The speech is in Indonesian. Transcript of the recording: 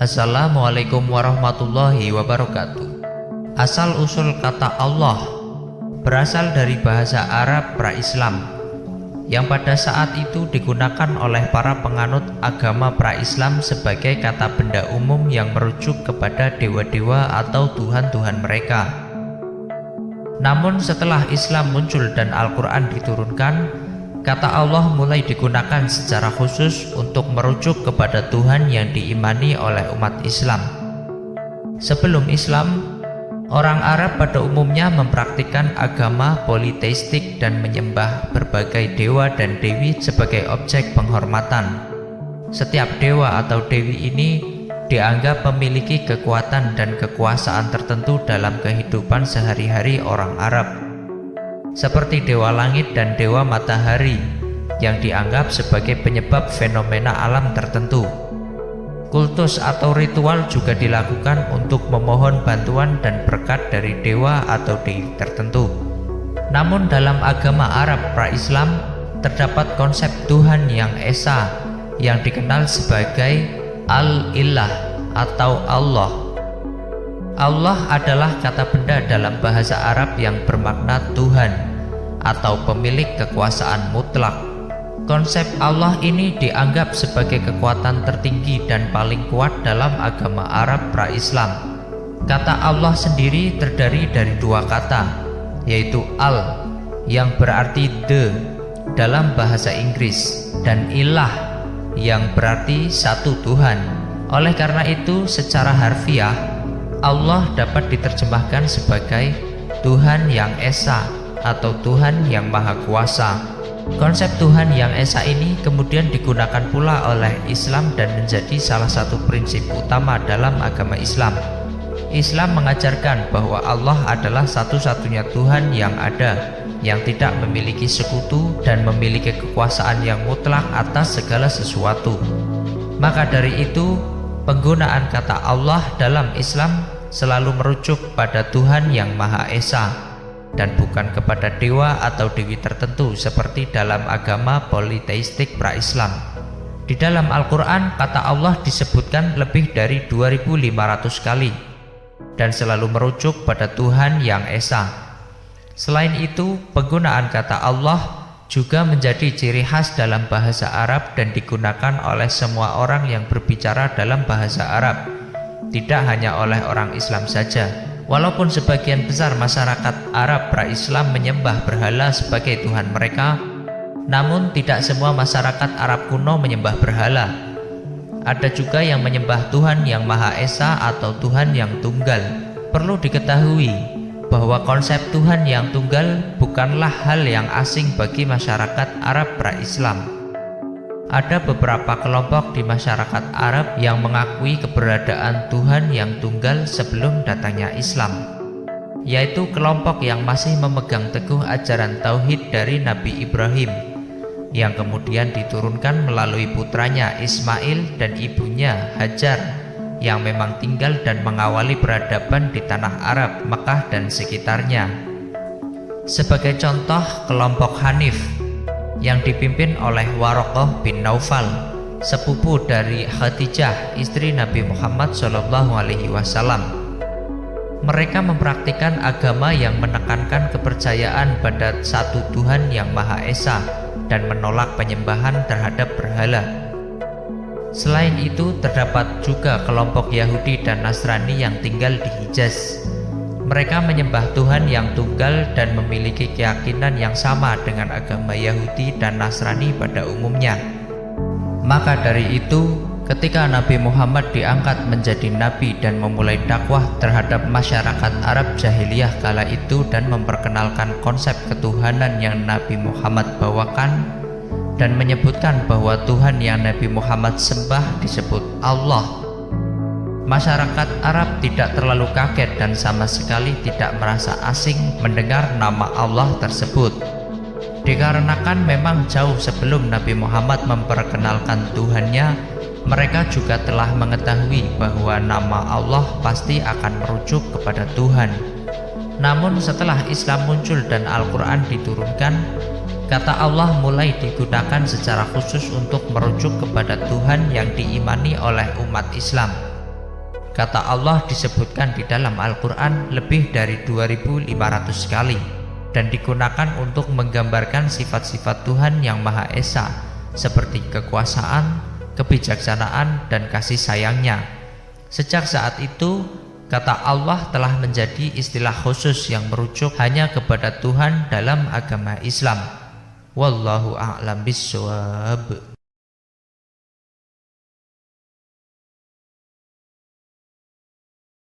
Assalamualaikum warahmatullahi wabarakatuh. Asal-usul kata Allah berasal dari bahasa Arab pra-Islam yang pada saat itu digunakan oleh para penganut agama pra-Islam sebagai kata benda umum yang merujuk kepada dewa-dewa atau tuhan-tuhan mereka. Namun setelah Islam muncul dan Al-Quran diturunkan, kata Allah mulai digunakan secara khusus untuk merujuk kepada Tuhan yang diimani oleh umat Islam. Sebelum Islam, orang Arab pada umumnya mempraktikkan agama politeistik dan menyembah berbagai dewa dan dewi sebagai objek penghormatan. Setiap dewa atau dewi ini dianggap memiliki kekuatan dan kekuasaan tertentu dalam kehidupan sehari-hari orang Arab, seperti dewa langit dan dewa matahari yang dianggap sebagai penyebab fenomena alam tertentu. Kultus atau ritual juga dilakukan untuk memohon bantuan dan berkat dari dewa atau dewi tertentu. Namun dalam agama Arab pra-Islam terdapat konsep Tuhan yang Esa yang dikenal sebagai Al-Ilah atau Allah. Allah adalah kata benda dalam bahasa Arab yang bermakna Tuhan atau pemilik kekuasaan mutlak. Konsep Allah ini dianggap sebagai kekuatan tertinggi dan paling kuat dalam agama Arab pra-Islam. Kata Allah sendiri terdiri dari dua kata, yaitu Al yang berarti the dalam bahasa Inggris dan Ilah yang berarti satu Tuhan. Oleh karena itu secara harfiah Allah dapat diterjemahkan sebagai Tuhan yang Esa atau Tuhan yang Maha Kuasa. Konsep Tuhan yang Esa ini kemudian digunakan pula oleh Islam dan menjadi salah satu prinsip utama dalam agama Islam. Islam mengajarkan bahwa Allah adalah satu-satunya Tuhan yang ada, yang tidak memiliki sekutu dan memiliki kekuasaan yang mutlak atas segala sesuatu. Maka dari itu, penggunaan kata Allah dalam Islam selalu merujuk pada Tuhan yang Maha Esa dan bukan kepada dewa atau dewi tertentu seperti dalam agama politeistik pra-Islam. Di dalam Al-Quran, kata Allah disebutkan lebih dari 2500 kali dan selalu merujuk pada Tuhan yang Esa. Selain itu, penggunaan kata Allah juga menjadi ciri khas dalam bahasa Arab dan digunakan oleh semua orang yang berbicara dalam bahasa Arab, tidak hanya oleh orang Islam saja. Walaupun sebagian besar masyarakat Arab pra-Islam menyembah berhala sebagai Tuhan mereka, namun tidak semua masyarakat Arab kuno menyembah berhala. Ada juga yang menyembah Tuhan yang Maha Esa atau Tuhan yang tunggal. Perlu diketahui bahwa konsep Tuhan yang tunggal bukanlah hal yang asing bagi masyarakat Arab pra-Islam. Ada beberapa kelompok di masyarakat Arab yang mengakui keberadaan Tuhan yang tunggal sebelum datangnya Islam, yaitu kelompok yang masih memegang teguh ajaran tauhid dari Nabi Ibrahim yang kemudian diturunkan melalui putranya Ismail dan ibunya Hajar yang memang tinggal dan mengawali peradaban di tanah Arab, Mekah dan sekitarnya. Sebagai contoh, kelompok Hanif yang dipimpin oleh Waraqah bin Naufal, sepupu dari Khadijah, istri Nabi Muhammad SAW. Mereka mempraktikkan agama yang menekankan kepercayaan pada satu Tuhan yang Maha Esa dan menolak penyembahan terhadap berhala. Selain itu, terdapat juga kelompok Yahudi dan Nasrani yang tinggal di Hijaz. Mereka menyembah Tuhan yang tunggal dan memiliki keyakinan yang sama dengan agama Yahudi dan Nasrani pada umumnya. Maka dari itu, ketika Nabi Muhammad diangkat menjadi nabi dan memulai dakwah terhadap masyarakat Arab jahiliyah kala itu dan memperkenalkan konsep ketuhanan yang Nabi Muhammad bawakan dan menyebutkan bahwa Tuhan yang Nabi Muhammad sembah disebut Allah, masyarakat Arab tidak terlalu kaget dan sama sekali tidak merasa asing mendengar nama Allah tersebut. Dikarenakan memang jauh sebelum Nabi Muhammad memperkenalkan Tuhannya, mereka juga telah mengetahui bahwa nama Allah pasti akan merujuk kepada Tuhan. Namun setelah Islam muncul dan Al-Quran diturunkan, kata Allah mulai digunakan secara khusus untuk merujuk kepada Tuhan yang diimani oleh umat Islam. Kata Allah disebutkan di dalam Al-Quran lebih dari 2500 kali dan digunakan untuk menggambarkan sifat-sifat Tuhan yang Maha Esa seperti kekuasaan, kebijaksanaan, dan kasih sayangnya. Sejak saat itu, kata Allah telah menjadi istilah khusus yang merujuk hanya kepada Tuhan dalam agama Islam. Wallahu a'lam bishawab.